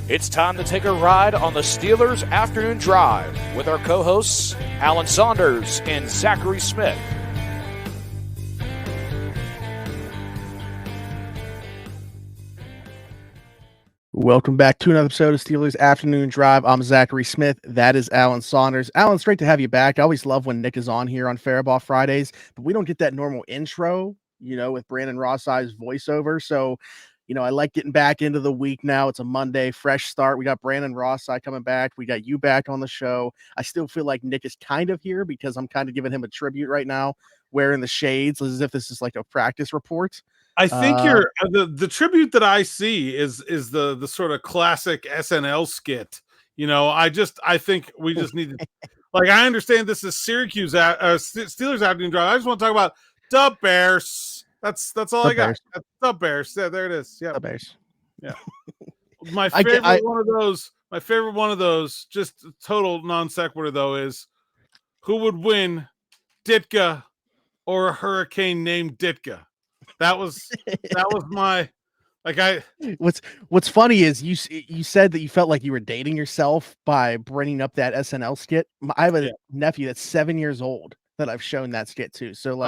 It's time to take a ride on the Steelers Afternoon Drive with our co-hosts, Alan Saunders and Zachary Smith. Welcome back to another episode of Steelers Afternoon Drive. I'm Zachary Smith. That is Alan Saunders. Alan, it's great to have you back. I always love when Nick is on here on Fairball Fridays, but we don't get that normal intro, with Brandon Rossi's voiceover. So, I like getting back into the week now. It's a Monday, fresh start. We got Brandon Rossi coming back. We got you back on the show. I still feel like Nick is kind of here because I'm kind of giving him a tribute right now, wearing the shades as if this is like a practice report. I think you're the tribute that I see is the sort of classic SNL skit. I think we just need to, like, I understand this is Syracuse Steelers Afternoon Drive. I just want to talk about the Bears. That's all I got. That's the Bears. Yeah, there it is. Yeah, the Bears. Yeah. My favorite one of those, just total non sequitur though, is who would win, Ditka or a hurricane named Ditka? That was my, What's funny is you said that you felt like you were dating yourself by bringing up that SNL skit. I have a nephew that's 7 years old that I've shown that skit to. So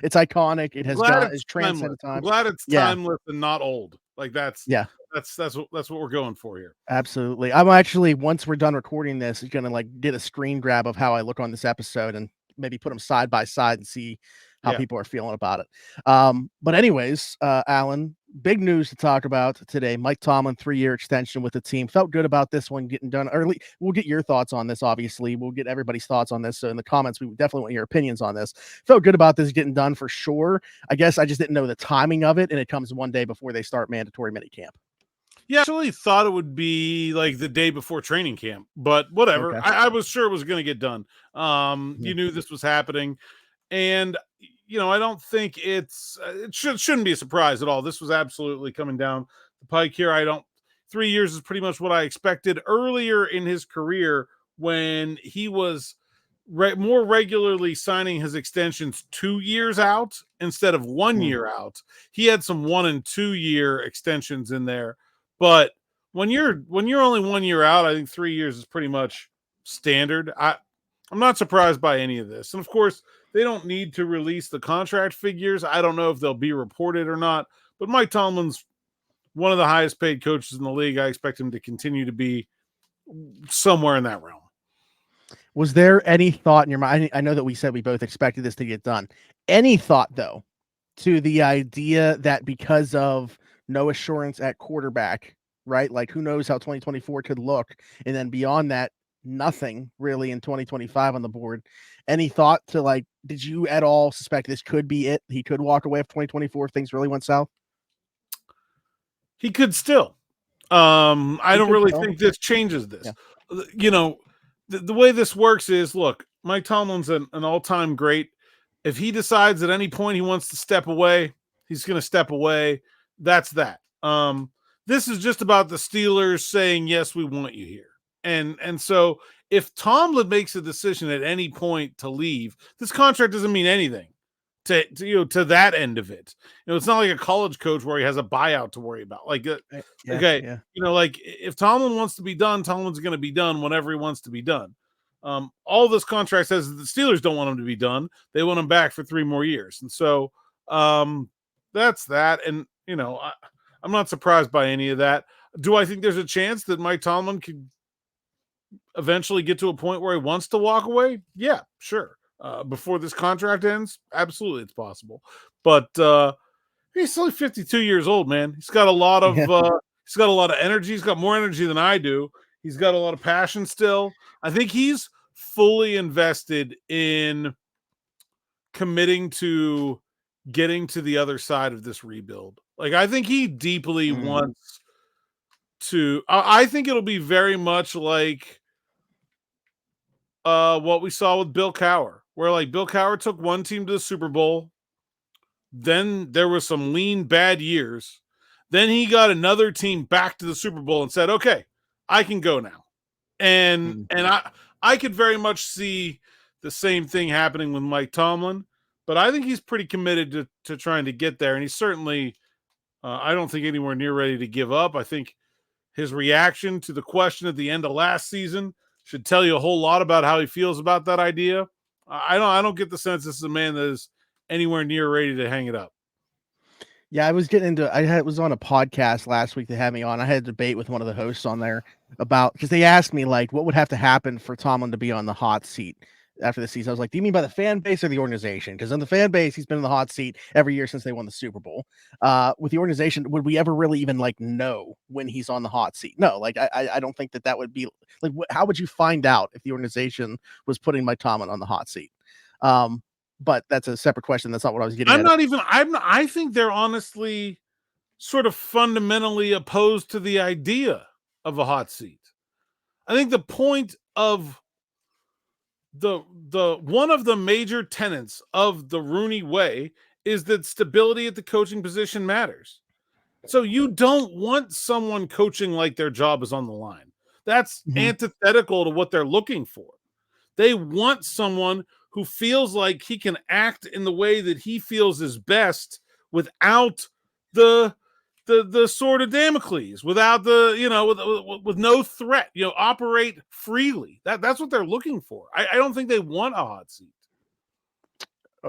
It's iconic. It has it's transcended time. I'm glad it's timeless and not old. That's what we're going for here. Absolutely. I'm actually, once we're done recording this, gonna get a screen grab of how I look on this episode and maybe put them side by side and see how people are feeling about it. But anyways, Alan, big news to talk about today. Mike Tomlin, 3-year extension with the team. Felt good about this one getting done early. We'll get your thoughts on this, obviously. We'll get everybody's thoughts on this. So in the comments, we definitely want your opinions on this. Felt good about this getting done for sure. I guess I just didn't know the timing of it, and it comes one day before they start mandatory minicamp. Yeah, I actually thought it would be like the day before training camp, but whatever. Okay. I was sure it was going to get done. You knew this was happening, and I don't think it shouldn't be a surprise at all. This was absolutely coming down the pike here. 3 years is pretty much what I expected earlier in his career when he was more regularly signing his extensions 2 years out instead of 1 year out. He had some 1 and 2 year extensions in there, but when you're only 1 year out, I think 3 years is pretty much standard. I'm not surprised by any of this. And of course, they don't need to release the contract figures. I don't know if they'll be reported or not, but Mike Tomlin's one of the highest paid coaches in the league. I expect him to continue to be somewhere in that realm. Was there any thought in your mind? I know that we said we both expected this to get done. Any thought, though, to the idea that because of no assurance at quarterback, right? Like, who knows how 2024 could look? And then beyond that, nothing really in 2025 on the board. Any thought to did you at all suspect this could be it? He could walk away if 2024 if things really went south. He could still. I don't really think this changes this. Yeah. The way this works is, look, Mike Tomlin's an all-time great. If he decides at any point he wants to step away, he's going to step away. That's that. This is just about the Steelers saying, yes, we want you here. And so if Tomlin makes a decision at any point to leave, this contract doesn't mean anything to that end of it. It's not like a college coach where he has a buyout to worry about. If Tomlin wants to be done, Tomlin's going to be done whenever he wants to be done. All this contract says that the Steelers don't want him to be done. They want him back for 3 more years. And so that's that. And, I'm not surprised by any of that. Do I think there's a chance that Mike Tomlin could eventually get to a point where he wants to walk away? Yeah, sure. Before this contract ends, absolutely, it's possible. But he's only 52 years old, man. He's got a lot of energy. He's got more energy than I do. He's got a lot of passion still. I think he's fully invested in committing to getting to the other side of this rebuild. I think he deeply wants to. I think it'll be very much like what we saw with Bill Cowher, where Bill Cowher took one team to the Super Bowl. Then there were some lean, bad years. Then he got another team back to the Super Bowl and said, okay, I can go now. And I could very much see the same thing happening with Mike Tomlin, but I think he's pretty committed to trying to get there. And he's certainly, I don't think anywhere near ready to give up. I think his reaction to the question at the end of last season should tell you a whole lot about how he feels about that idea. I don't get the sense this is a man that is anywhere near ready to hang it up. Yeah, I was was on a podcast last week they had me on. I had a debate with one of the hosts on there because they asked me like what would have to happen for Tomlin to be on the hot seat after the season. I was like, do you mean by the fan base or the organization? Because in the fan base, he's been in the hot seat every year since they won the Super Bowl. With the organization, would we ever really even like know when he's on the hot seat? No, like I don't think that would be like, how would you find out if the organization was putting Mike Tomlin on the hot seat? But that's a separate question. That's not what I was getting at. I think they're honestly sort of fundamentally opposed to the idea of a hot seat. I think the point of the one of the major tenets of the Rooney way is that stability at the coaching position matters. So you don't want someone coaching like their job is on the line. That's antithetical to what they're looking for. They want someone who feels like he can act in the way that he feels is best without the sword of Damocles, without with no threat, operate freely. That's what they're looking for. I don't think they want a hot seat.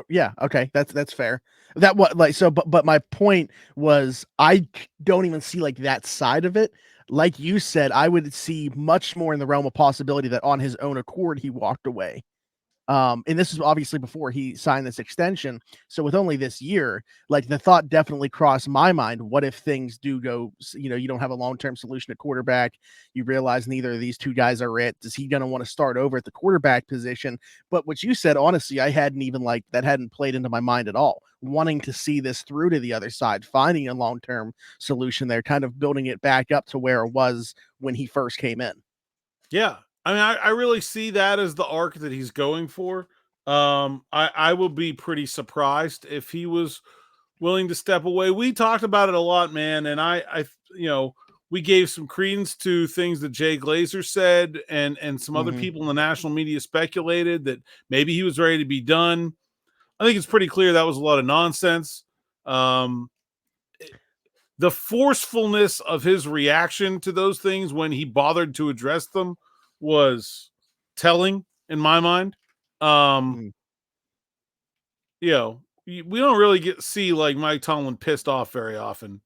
Yeah, okay, that's fair. But my point was I don't even see like that side of it. Like you said, I would see much more in the realm of possibility that on his own accord he walked away. And this is obviously before he signed this extension. So with only this year, like the thought definitely crossed my mind. What if things do go, you don't have a long-term solution at quarterback. You realize neither of these two guys are it. Is he going to want to start over at the quarterback position? But what you said, honestly, I hadn't played into my mind at all. Wanting to see this through to the other side, finding a long-term solution there, kind of building it back up to where it was when he first came in. Yeah. I mean, I really see that as the arc that he's going for. I will be pretty surprised if he was willing to step away. We talked about it a lot, man, and I we gave some credence to things that Jay Glazer said, and some other people in the national media speculated that maybe he was ready to be done. I think it's pretty clear that was a lot of nonsense. The forcefulness of his reaction to those things when he bothered to address them was telling in my mind. We don't really see like Mike Tomlin pissed off very often.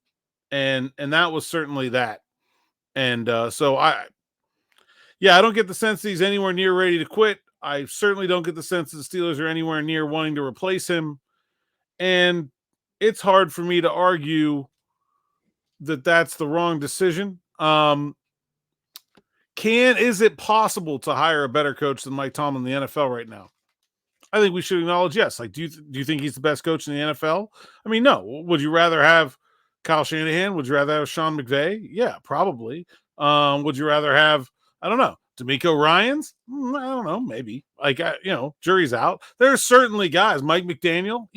And that was certainly that. And so I don't get the sense that he's anywhere near ready to quit. I certainly don't get the sense that the Steelers are anywhere near wanting to replace him. And it's hard for me to argue that that's the wrong decision. Is it possible to hire a better coach than Mike Tomlin in the NFL right now? I think we should acknowledge yes. Like, do you think he's the best coach in the NFL? I mean, no. Would you rather have Kyle Shanahan? Would you rather have Sean McVay? Yeah, probably. Would you rather have, I don't know, D'Amico Ryans? I don't know, maybe. Like, jury's out. There are certainly guys, Mike McDaniel,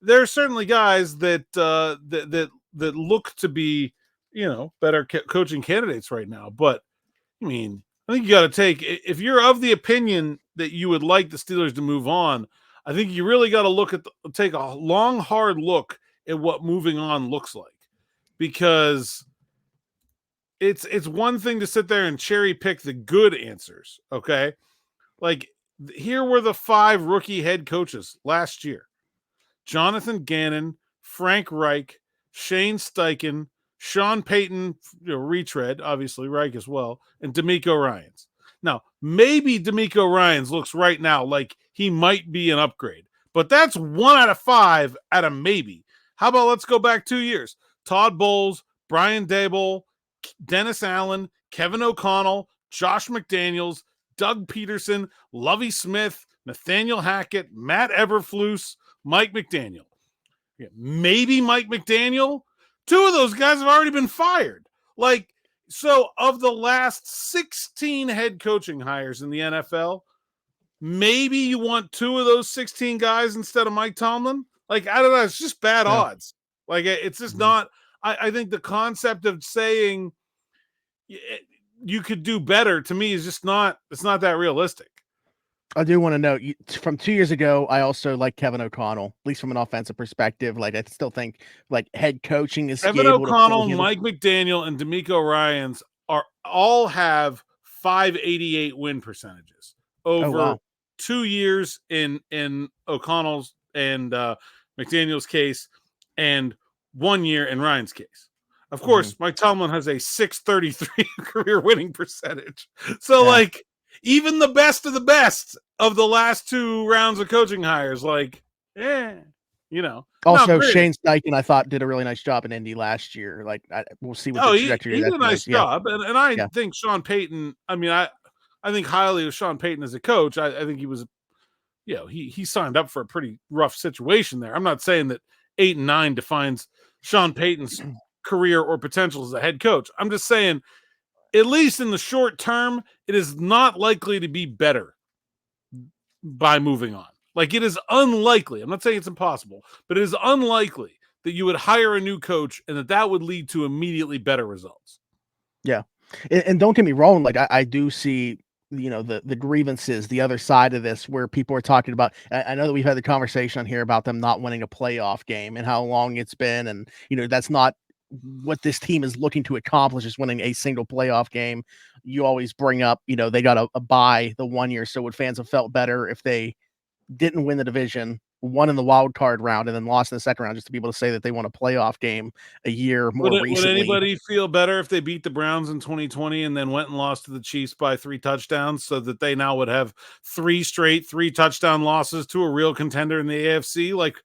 there are certainly guys that look to be, better coaching candidates right now. But I mean, I think you got to if you're of the opinion that you would like the Steelers to move on, I think you really got to take a long, hard look at what moving on looks like, because it's one thing to sit there and cherry pick the good answers. Okay. Like, here were the 5 rookie head coaches last year: Jonathan Gannon, Frank Reich, Shane Steichen, Sean Payton, retread, obviously Reich as well, and D'Amico Ryans. Now, maybe D'Amico Ryans looks right now like he might be an upgrade, but that's 1 out of 5 at a maybe. How about let's go back 2 years? Todd Bowles, Brian Daboll, Dennis Allen, Kevin O'Connell, Josh McDaniels, Doug Peterson, Lovie Smith, Nathaniel Hackett, Matt Eberflus, Mike McDaniel. Yeah, maybe Mike McDaniel. 2 of those guys have already been fired. Like, so of the last 16 head coaching hires in the NFL, maybe you want 2 of those 16 guys instead of Mike Tomlin. Like, I don't know. It's just bad odds. Like, it's just not. I think the concept of saying you could do better, to me, is just not. It's not that realistic. I do want to note from 2 years ago, I also like Kevin O'Connell, at least from an offensive perspective. Like, I still think like head coaching is Kevin able to pull O'Connell, him. Mike McDaniel, and D'Amico Ryans all have 588 win percentages over 2 years in O'Connell's and McDaniel's case, and 1 year in Ryan's case. Of course, Mike Tomlin has a 633 career winning percentage. So, like, even the best of the last 2 rounds of coaching hires, like, you know. Also, Shane Steichen, I thought, did a really nice job in Indy last year. Like, we'll see what the trajectory he did a nice job. And I think Sean Payton, I mean, I think highly of Sean Payton as a coach. I think he was, he signed up for a pretty rough situation there. I'm not saying that 8-9 defines Sean Payton's career or potential as a head coach. I'm just saying, at least in the short term, it is not likely to be better by moving on. Like, it is unlikely. I'm not saying it's impossible, but it is unlikely that you would hire a new coach and that would lead to immediately better results. Yeah. And don't get me wrong. Like, I do see, the grievances, the other side of this, where people are talking about, I know that we've had the conversation on here about them not winning a playoff game and how long it's been. And, that's not what this team is looking to accomplish, is winning a single playoff game. You always bring up, they got a bye the 1 year. So would fans have felt better if they didn't win the division, won in the wild card round, and then lost in the second round, just to be able to say that they won a playoff game a year more recently? Would anybody feel better if they beat the Browns in 2020 and then went and lost to the Chiefs by 3 touchdowns, so that they now would have 3 straight 3-touchdown losses to a real contender in the AFC? Like,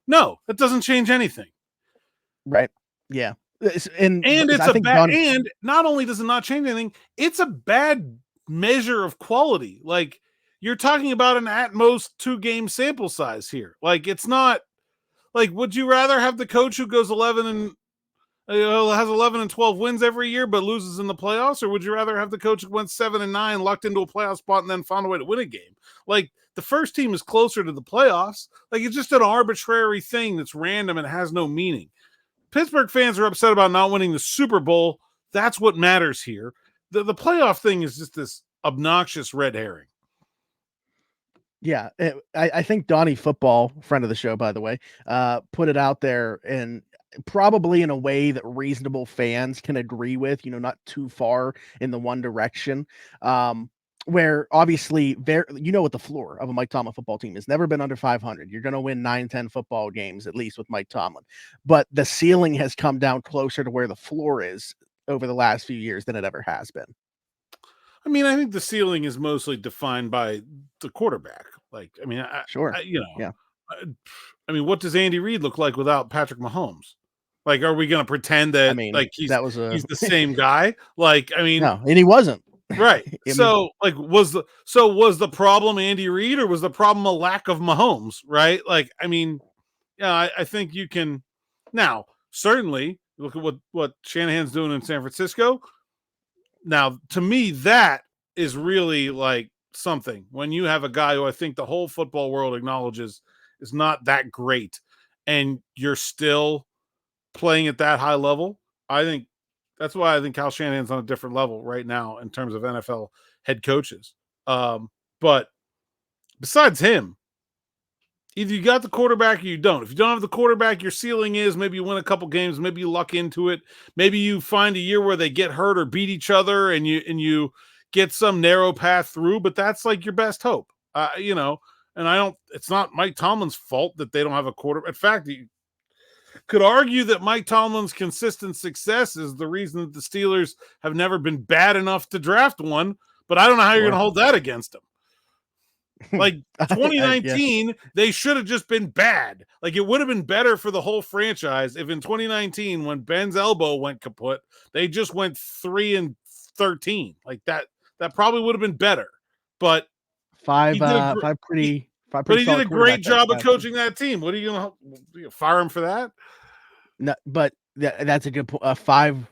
no, that doesn't change anything. Right. Yeah. And not only does it not change anything, it's a bad measure of quality. Like, you're talking about an at most 2-game sample size here. Like, it's not like, would you rather have the coach who goes 11 and has 11 and 12 wins every year but loses in the playoffs, or would you rather have the coach who went 7 and 9, locked into a playoff spot, and then found a way to win a game? Like, the first team is closer to the playoffs. Like, it's just an arbitrary thing that's random and has no meaning. Pittsburgh fans are upset about not winning the Super Bowl. That's what matters here. The playoff thing is just this obnoxious red herring. Yeah, I think Donnie Football, friend of the show, by the way, put it out there, and probably in a way that reasonable fans can agree with, not too far in the one direction. Where obviously what the floor of a Mike Tomlin football team has never been under 500. You're going to win 9-10 football games, at least with Mike Tomlin. But the ceiling has come down closer to where the floor is over the last few years than it ever has been. I mean, I think the ceiling is mostly defined by the quarterback. Like, I mean, I mean, what does Andy Reid look like without Patrick Mahomes? Like, are we going to pretend that he's the same guy? Like, I mean, no, and he wasn't. Right. So, like, was the problem Andy Reid, or was the problem a lack of Mahomes? Right. Like, I mean, yeah, I think you can now certainly look at what Shanahan's doing in San Francisco. Now, to me, that is really like something when you have a guy who I think the whole football world acknowledges is not that great, and you're still playing at that high level. I think that's why I think Kyle Shanahan's on a different level right now in terms of NFL head coaches. But besides him, either you got the quarterback or you don't. If you don't have the quarterback, your ceiling is maybe you win a couple games, maybe you luck into it. Maybe you find a year where they get hurt or beat each other and you get some narrow path through, but that's like your best hope. And it's not Mike Tomlin's fault that they don't have a quarterback. In fact, you could argue that Mike Tomlin's consistent success is the reason that the Steelers have never been bad enough to draft one, but I don't know how you're going to hold that against them. Like 2019, they should have just been bad. Like, it would have been better for the whole franchise if in 2019, when Ben's elbow went kaput, they just went 3-13. Like that probably would have been better. But he did a great job of coaching that team. What are you going to fire him for that? No, but that's a good point. 5,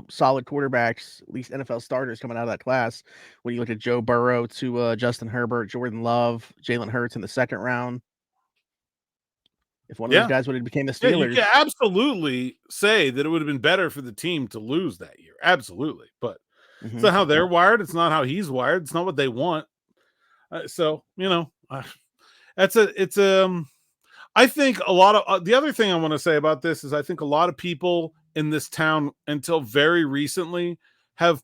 solid quarterbacks, at least NFL starters coming out of that class. When you look at Joe Burrow to Justin Herbert, Jordan Love, Jalen Hurts in the second round. If one of those guys would have became the Steelers, you can absolutely say that it would have been better for the team to lose that year. Absolutely. But it's not how they're wired. It's not how he's wired. It's not what they want. So, I think a lot of the other thing I want to say about this is I think a lot of people in this town until very recently have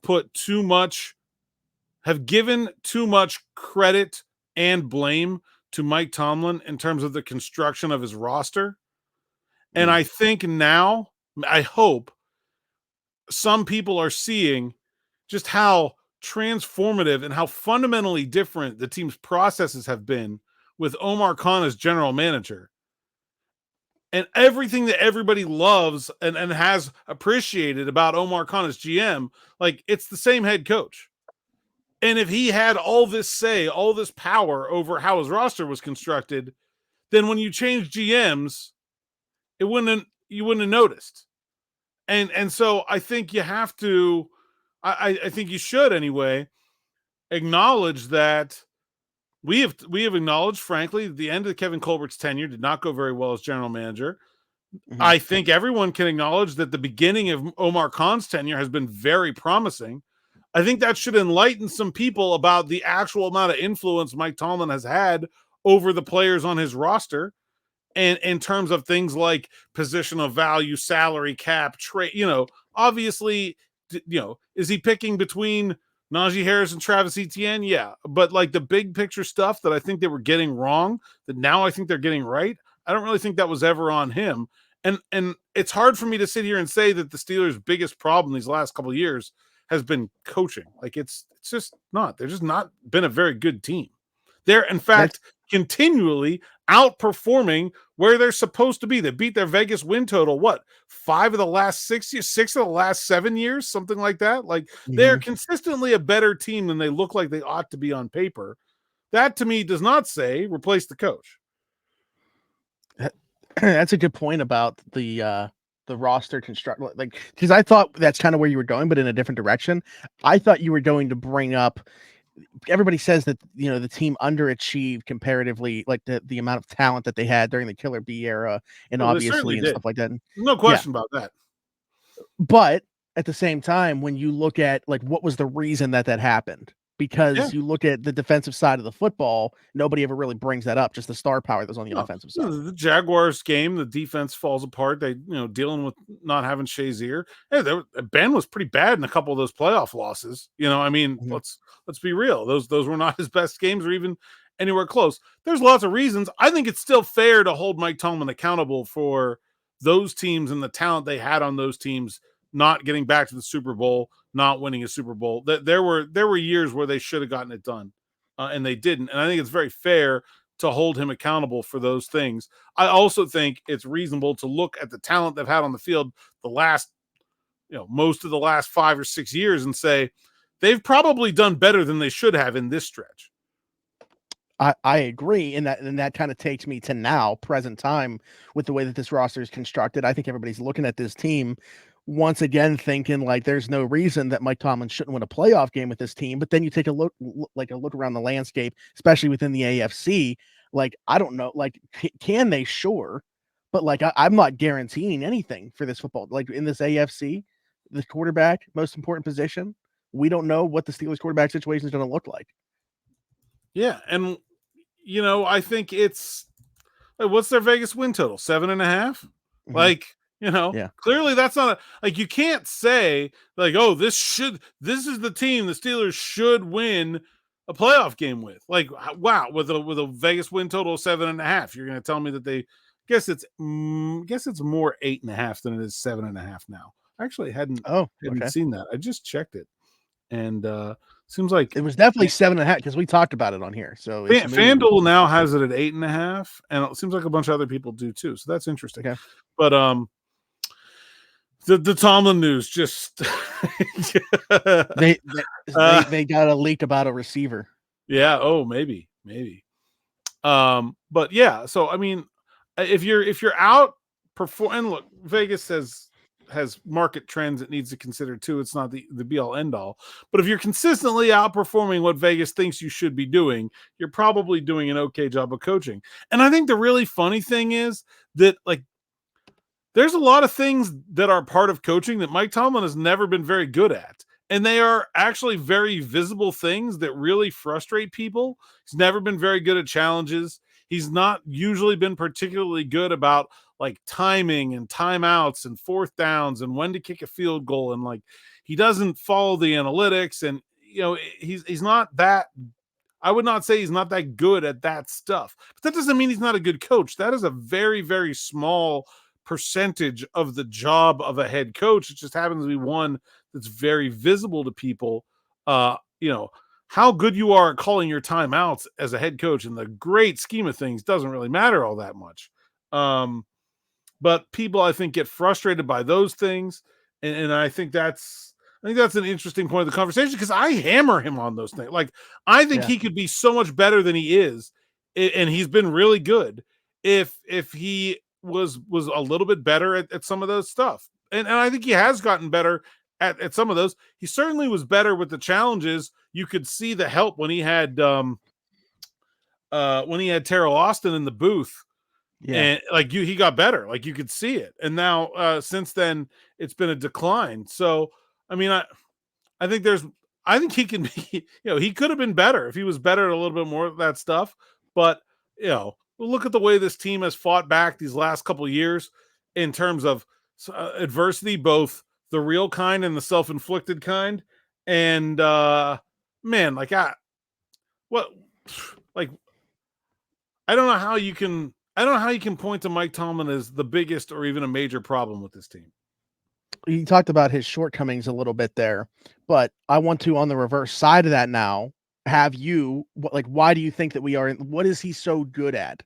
given too much credit and blame to Mike Tomlin in terms of the construction of his roster. And I think now, I hope some people are seeing just how transformative and how fundamentally different the team's processes have been with Omar Khan as general manager. And everything that everybody loves and has appreciated about Omar Khan as GM, like, it's the same head coach. And if he had all this say, all this power over how his roster was constructed, then when you change GMs, you wouldn't have noticed. And so I think you have to, I think you should anyway, acknowledge that we have acknowledged, frankly, the end of Kevin Colbert's tenure did not go very well as general manager. Mm-hmm. I think everyone can acknowledge that the beginning of Omar Khan's tenure has been very promising. I think that should enlighten some people about the actual amount of influence Mike Tomlin has had over the players on his roster. And in terms of things like position of value, salary cap, trade, obviously, is he picking between Najee Harris and Travis Etienne? Yeah. But like the big picture stuff that I think they were getting wrong, that now I think they're getting right, I don't really think that was ever on him. And it's hard for me to sit here and say that the Steelers' biggest problem these last couple of years has been coaching. Like it's just not. They're just not been a very good team. They're, in fact, continually outperforming where they're supposed to be. They beat their Vegas win total, 5 of the last 6 years, 6 of the last 7 years, something like that. Like, they're consistently a better team than they look like they ought to be on paper. That, to me, does not say replace the coach. That's a good point about the roster construct, like, because I thought that's kind of where you were going, but in a different direction. I thought you were going to bring up, everybody says that, the team underachieved comparatively, like the amount of talent that they had during the Killer B era, and obviously and stuff like that. No question about that. But at the same time, when you look at like what was the reason that happened, because you look at the defensive side of the football, nobody ever really brings that up, just the star power that's on the offensive side. The Jaguars game, the defense falls apart. They, dealing with not having Shazier. Hey, Ben was pretty bad in a couple of those playoff losses. Let's be real. Those were not his best games or even anywhere close. There's lots of reasons. I think it's still fair to hold Mike Tomlin accountable for those teams and the talent they had on those teams not getting back to the Super Bowl, not winning a Super Bowl. There were years where they should have gotten it done, and they didn't. And I think it's very fair to hold him accountable for those things. I also think it's reasonable to look at the talent they've had on the field the last, most of the last 5 or 6 years and say they've probably done better than they should have in this stretch. I agree, and that kind of takes me to now, present time, with the way that this roster is constructed. I think everybody's looking at this team once again thinking like there's no reason that Mike Tomlin shouldn't win a playoff game with this team. But then you take a look around the landscape, especially within the AFC. Like, I don't know, like, can they? Sure. But like, I'm not guaranteeing anything for this football. Like, in this AFC, the quarterback, most important position, we don't know what the Steelers quarterback situation is going to look like. Yeah. And, I think it's like, what's their Vegas win total? 7.5? Mm-hmm. Like, clearly that's not like, you can't say like, oh, this is the team the Steelers should win a playoff game with. Like, wow, with a Vegas win total of 7.5, you're going to tell me that they guess it's more 8.5 than it is 7.5 now. I actually hadn't seen that. I just checked it, and seems like it was definitely 7.5 because we talked about it on here. So FanDuel now has it at 8.5, and it seems like a bunch of other people do too. So that's interesting. Okay. But the Tomlin news just they got a leak about a receiver. Yeah. Oh, maybe. But yeah. So I mean, if you're out performing, look, Vegas has market trends it needs to consider too. It's not the be all end all. But if you're consistently outperforming what Vegas thinks you should be doing, you're probably doing an okay job of coaching. And I think the really funny thing is that, like, there's a lot of things that are part of coaching that Mike Tomlin has never been very good at. And they are actually very visible things that really frustrate people. He's never been very good at challenges. He's not usually been particularly good about like timing and timeouts and fourth downs and when to kick a field goal. And like, he doesn't follow the analytics, and he's not that. I would not say he's not that good at that stuff, but that doesn't mean he's not a good coach. That is a very, very small percentage of the job of a head coach. It just happens to be one that's very visible to people. How good you are at calling your timeouts as a head coach in the great scheme of things doesn't really matter all that much. But people, I think, get frustrated by those things. And I think that's an interesting point of the conversation, because I hammer him on those things. Like, I think he could be so much better than he is, and he's been really good if he was a little bit better at some of those stuff. And I think he has gotten better at some of those. He certainly was better with the challenges. You could see the help when he had Terrell Austin in the booth. Yeah. And like he got better, like you could see it. And now since then it's been a decline. So, I mean, I think he can be, he could have been better if he was better at a little bit more of that stuff. But, look at the way this team has fought back these last couple of years in terms of adversity, both the real kind and the self-inflicted kind. And man, I don't know how you can point to Mike Tomlin as the biggest or even a major problem with this team. You talked about his shortcomings a little bit there, but I want to, on the reverse side of that now, have you, why do you think that what is he so good at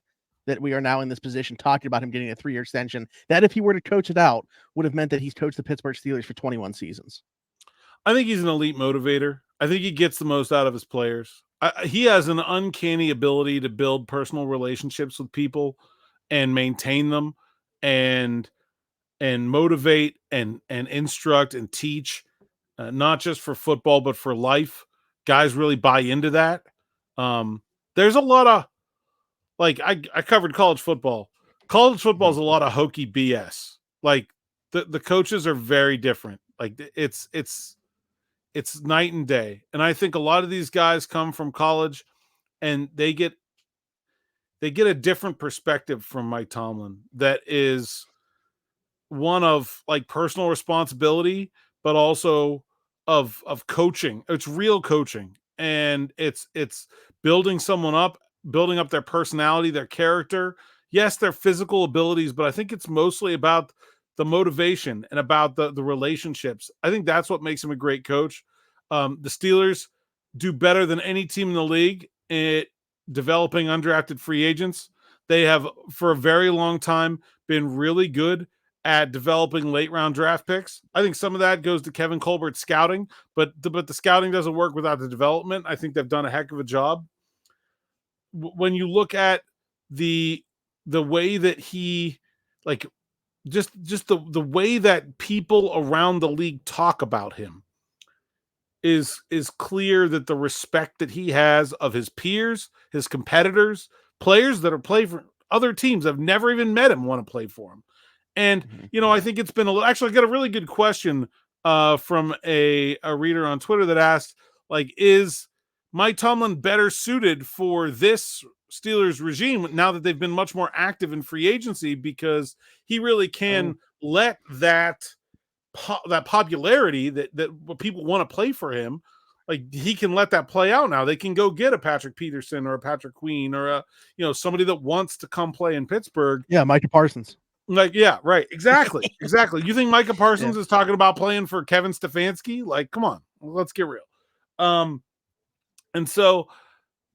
that we are now in this position talking about him getting a 3-year extension that, if he were to coach it out, would have meant that he's coached the Pittsburgh Steelers for 21 seasons? I think he's an elite motivator. I think he gets the most out of his players. He has an uncanny ability to build personal relationships with people and maintain them and motivate and instruct and teach, not just for football, but for life. Guys really buy into that. There's a lot of, I covered college football. College football is a lot of hokey BS. Like the coaches are very different. Like it's night and day. And I think a lot of these guys come from college and they get a different perspective from Mike Tomlin that is one of personal responsibility, but also of coaching. It's real coaching, and it's building someone up, building up their personality, their character. Yes, their physical abilities, but I think it's mostly about the motivation and about the relationships. I think that's what makes him a great coach. The Steelers do better than any team in the league at developing undrafted free agents. They have, for a very long time, been really good at developing late round draft picks. I think some of that goes to Kevin Colbert's scouting, but the scouting doesn't work without the development. I think they've done a heck of a job. When you look at the way that he, just the way that people around the league talk about him is clear, that the respect that he has of his peers, his competitors, players that are playing for other teams have never even met him want to play for him. And, I think it's been actually, I got a really good question from a reader on Twitter that asked, is Mike Tomlin better suited for this Steelers regime now that they've been much more active in free agency, because he really can let that popularity that people want to play for him, he can let that play out now. They can go get a Patrick Peterson or a Patrick Queen or somebody that wants to come play in Pittsburgh. Yeah, Micah Parsons. Yeah, right. Exactly. You think Micah Parsons is talking about playing for Kevin Stefanski? Come on, let's get real. And so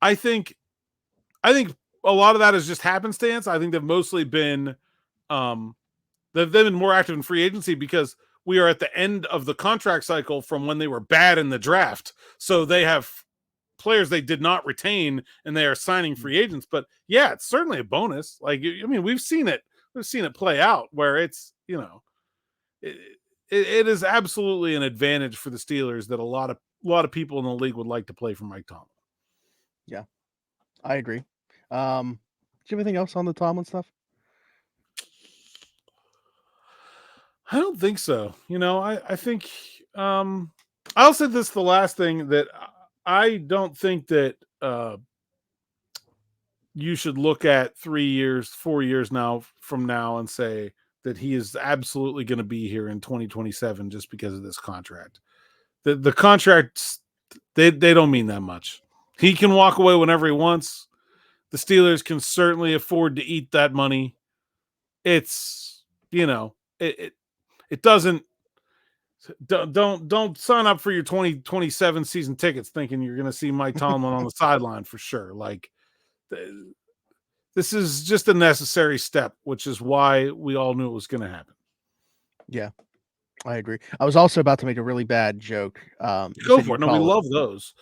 I think a lot of that is just happenstance. I think they've mostly been, they've been more active in free agency because we are at the end of the contract cycle from when they were bad in the draft. So they have players they did not retain and they are signing free agents. But yeah, it's certainly a bonus. We've seen it. We've seen it play out where it's, it is absolutely an advantage for the Steelers that a lot of people in the league would like to play for Mike Tomlin. Yeah, I agree. Do you have anything else on the Tomlin stuff? I don't think so. I think I'll say this, the last thing, that I don't think that you should look at 3 years, 4 years from now and say that he is absolutely going to be here in 2027 just because of this contract. The contracts, they don't mean that much. He can walk away whenever he wants. The Steelers can certainly afford to eat that money. It's, it doesn't. Don't sign up for your 2027 season tickets thinking you're going to see Mike Tomlin on the sideline for sure. Like, this is just a necessary step, which is why we all knew it was going to happen. Yeah, I agree. I was also about to make a really bad joke. Go for it. No, we love those.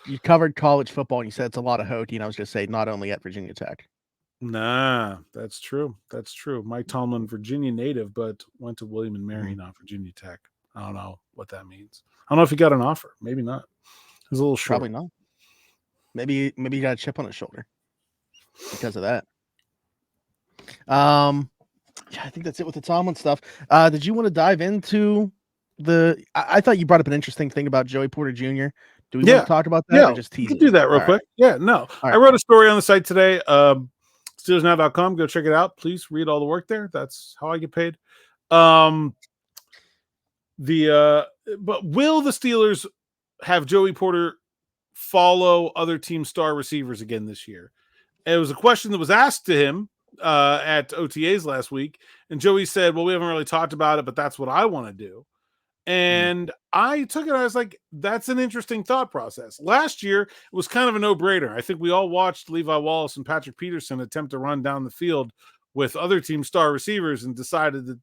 You covered college football and you said it's a lot of hokey, and I was going to say not only at Virginia Tech. Nah, that's true. That's true. Mike Tomlin, Virginia native, but went to William and Mary, not Virginia Tech. I don't know what that means. I don't know if he got an offer. Maybe not. It was a little short. Probably not. Maybe he got a chip on his shoulder because of that. Yeah, I think that's it with the Tomlin stuff. Did you want to dive into I thought you brought up an interesting thing about Joey Porter Jr. Do we want to talk about that? Yeah, or just tease we can do that real quick. Right. Yeah, no. I wrote a story on the site today. SteelersNow.com. Go check it out. Please read all the work there. That's how I get paid. But will the Steelers have Joey Porter follow other team star receivers again this year? It was a question that was asked to him at OTAs last week, and Joey said, well, we haven't really talked about it, but that's what I want to do. And I took it, I was like, that's an interesting thought process. Last year, it was kind of a no-brainer. I think we all watched Levi Wallace and Patrick Peterson attempt to run down the field with other team star receivers and decided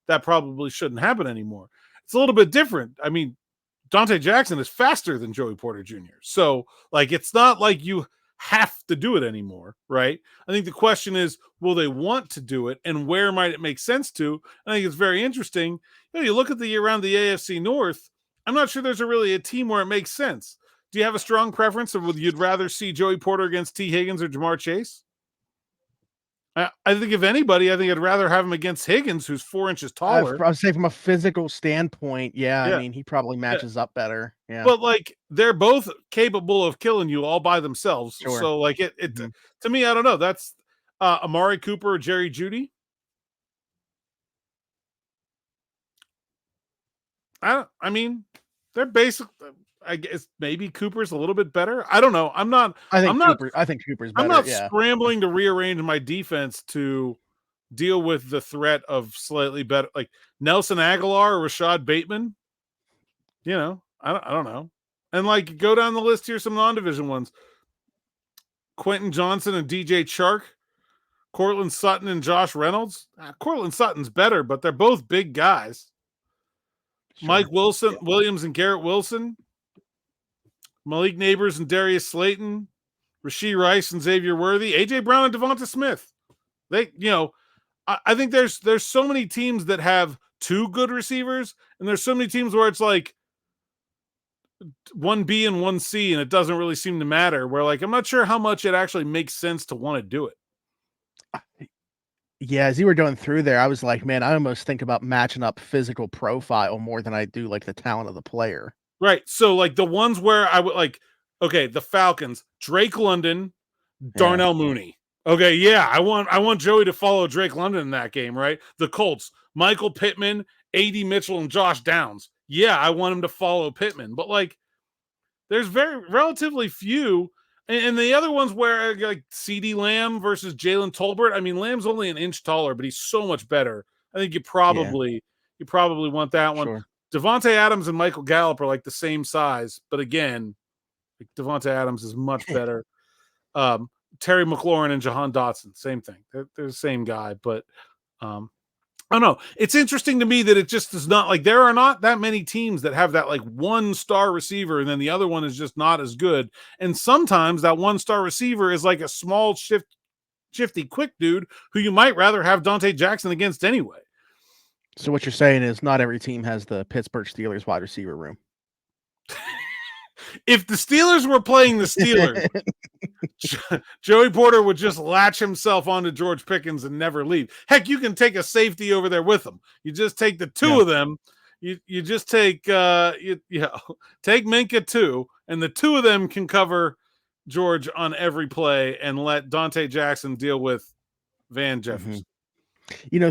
that probably shouldn't happen anymore. It's a little bit different. I mean, Dante Jackson is faster than Joey Porter Jr. So, like, it's not like you have to do it anymore, right? I think the question is, will they want to do it, and where might it make sense to? I think it's very interesting. You look at around the AFC North, I'm not sure there's really a team where it makes sense. Do you have a strong preference of whether you'd rather see Joey Porter against T. Higgins or Jamar Chase? I think if anybody, I think I'd rather have him against Higgins, who's 4 inches taller. I would say from a physical standpoint, I mean, he probably matches up better. Yeah, but like, they're both capable of killing you all by themselves. Sure. So like to me, I don't know. That's Amari Cooper or Jerry Jeudy. I mean, they're basic. I guess maybe Cooper's a little bit better. I don't know. I think Cooper's better. I'm not scrambling to rearrange my defense to deal with the threat of slightly better, like Nelson Aguilar or Rashad Bateman. I don't know. And like, go down the list here, some non-division ones. Quentin Johnson and DJ Chark, Cortland Sutton and Josh Reynolds. Cortland Sutton's better, but they're both big guys. Sure. Mike Williams and Garrett Wilson. Malik Neighbors and Darius Slayton, Rashee Rice and Xavier Worthy, AJ Brown and Devonta Smith. I think there's so many teams that have 2 good receivers, and there's so many teams where it's like 1B and 1C, and it doesn't really seem to matter. Where like, I'm not sure how much it actually makes sense to want to do it. Yeah, as you were going through there, I was like, man, I almost think about matching up physical profile more than I do like the talent of the player. Right. So like the ones where I would like, okay, the Falcons, Drake London, Darnell Mooney. Okay. Yeah. I want Joey to follow Drake London in that game, right? The Colts, Michael Pittman, AD Mitchell, and Josh Downs. Yeah. I want him to follow Pittman, but like, there's relatively few. And the other ones where like CeeDee Lamb versus Jalen Tolbert. I mean, Lamb's only an inch taller, but he's so much better. I think you probably want that one. Sure. Devontae Adams and Michael Gallup are like the same size, but again, like Devontae Adams is much better. Terry McLaurin and Jahan Dotson, same thing. They're the same guy, but I don't know. It's interesting to me that it just is not like there are not that many teams that have that like 1-star receiver, and then the other one is just not as good. And sometimes that 1-star receiver is like a small, shifty, quick dude who you might rather have Dante Jackson against anyway. So what you're saying is not every team has the Pittsburgh Steelers wide receiver room. If the Steelers were playing the Steelers, Joey Porter would just latch himself onto George Pickens and never leave. Heck, you can take a safety over there with him. You just take the 2 of them. you just take take Minka too, and the two of them can cover George on every play, and let Dante Jackson deal with Van Jefferson.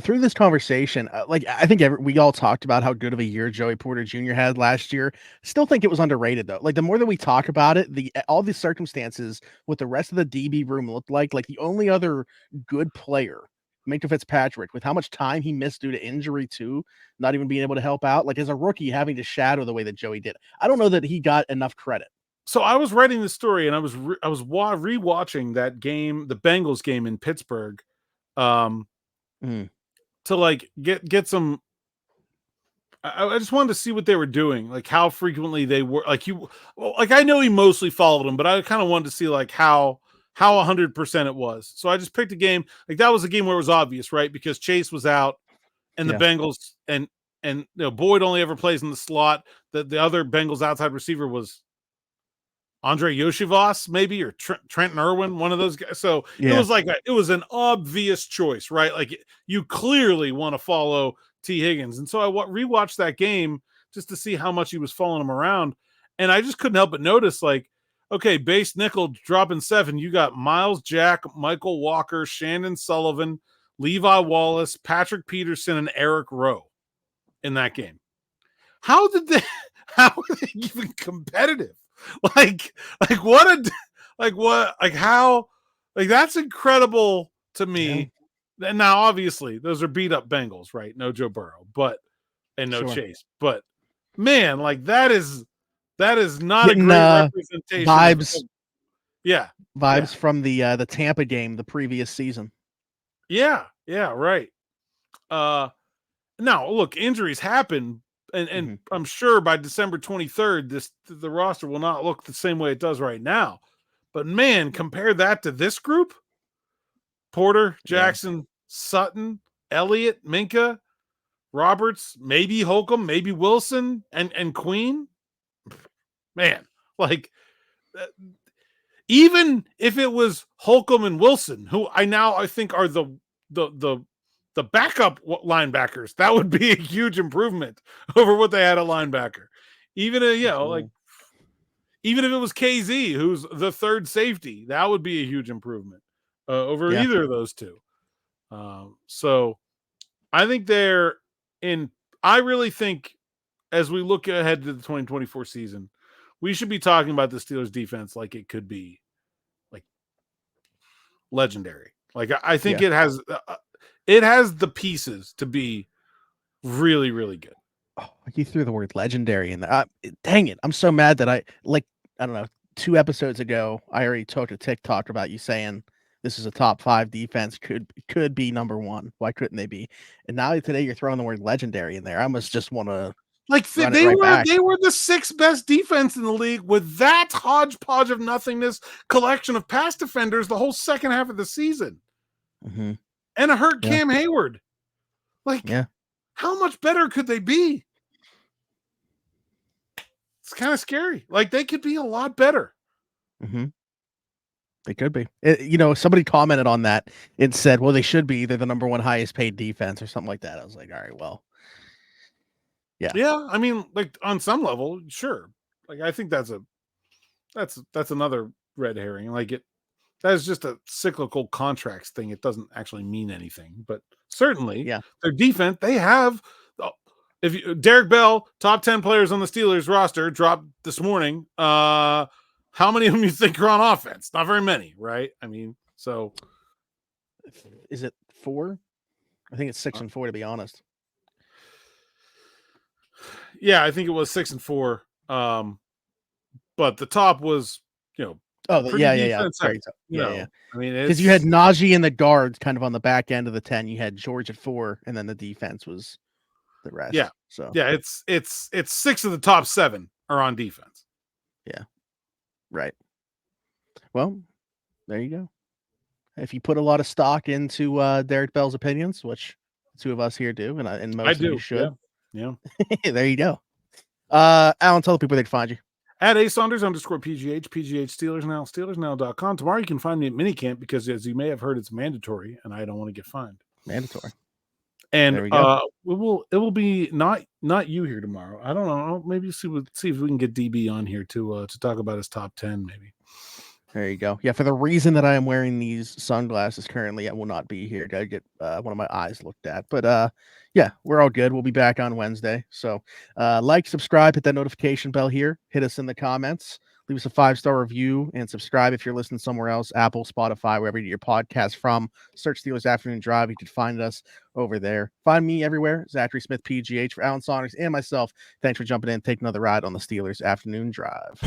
Through this conversation, I think we all talked about how good of a year Joey Porter Jr. had last year. Still think it was underrated though. Like the more that we talk about it, all these circumstances with the rest of the DB room looked like the only other good player, Minka Fitzpatrick, with how much time he missed due to injury too, not even being able to help out. Like as a rookie, having to shadow the way that Joey did. I don't know that he got enough credit. So I was writing this story, and I was rewatching that game, the Bengals game in Pittsburgh. To like get some. I just wanted to see what they were doing, like how frequently they were. I know he mostly followed them, but I kind of wanted to see like how 100% it was. So I just picked a game like that was a game where it was obvious, right? Because Chase was out, and the Bengals and Boyd only ever plays in the slot. The other Bengals outside receiver was Andre Yoshivas, maybe, or Trenton Irwin, one of those guys. So it was an obvious choice, right? Like you clearly want to follow T. Higgins. And so I rewatched that game just to see how much he was following him around. And I just couldn't help but notice, like, okay, base nickel dropping 7. You got Miles Jack, Michael Walker, Shandon Sullivan, Levi Wallace, Patrick Peterson, and Eric Rowe in that game. How are they even competitive? That's incredible to me. Yeah. And now, obviously, those are beat up Bengals, right? No Joe Burrow, and no Chase. But man, like that is not a great representation. Vibes from the Tampa game the previous season. Yeah, right. Now look, injuries happen. And I'm sure by December 23rd, the roster will not look the same way it does right now. But man, compare that to this group: Porter, Jackson, Sutton, Elliott, Minka, Roberts, maybe Holcomb, maybe Wilson, and Queen. Man, like even if it was Holcomb and Wilson, who I think are the backup linebackers, that would be a huge improvement over what they had at linebacker. Even even if it was KZ, who's the third safety, that would be a huge improvement over either of those two. So I think I really think as we look ahead to the 2024 season, we should be talking about the Steelers defense like it could be like legendary. Like I think it has the pieces to be really, really good. Oh, you threw the word legendary in there. Dang it. I'm so mad that I don't know, 2 episodes ago, I already took a TikTok about you saying this is a top 5 defense, could be number 1. Why couldn't they be? And now today you're throwing the word legendary in there. I must just want to they were the 6th best defense in the league with that hodgepodge of nothingness collection of pass defenders the whole second half of the season. Mm-hmm. And a hurt Cam Hayward. How much better could they be? It's kind of scary. Like they could be a lot better. Mm-hmm. They could be. Somebody commented on that and said, well, they should be. They're the number 1 highest paid defense or something like that. I was like, all right, well. Yeah. Yeah. I mean, like on some level, sure. Like I think that's another red herring. Like that's just a cyclical contracts thing. It doesn't actually mean anything, but certainly their defense, they have, Derek Bell, top 10 players on the Steelers roster, dropped this morning. How many of them you think are on offense? Not very many, right? I mean, so. Is it 4? I think it's 6 and 4, to be honest. Yeah, I think it was 6 and 4. But the top was, yeah. I mean, because you had Najee and the guards kind of on the back end of the 10. You had George at 4, and then the defense was the rest. Yeah. So it's 6 of the top 7 are on defense. Yeah. Right. Well, there you go. If you put a lot of stock into Derek Bell's opinions, which the 2 of us here do, and most of you should. Yeah. There you go. Alan, tell the people they can find you. At @Saunders_PGH, PGH Steelers Now, SteelersNow.com. Tomorrow you can find me at minicamp because, as you may have heard, it's mandatory, and I don't want to get fined. Mandatory. And it will be not you here tomorrow. I don't know. Maybe see if we can get DB on here to talk about his top 10, maybe. There you go. Yeah, for the reason that I am wearing these sunglasses currently, I will not be here. Gotta get one of my eyes looked at. But yeah, we're all good. We'll be back on Wednesday. So like, subscribe, hit that notification bell here. Hit us in the comments. Leave us a 5-star review and subscribe if you're listening somewhere else, Apple, Spotify, wherever you get your podcast from. Search Steelers Afternoon Drive. You can find us over there. Find me everywhere, Zachary Smith, PGH, for Alan Saunders and myself. Thanks for jumping in. Take another ride on the Steelers Afternoon Drive.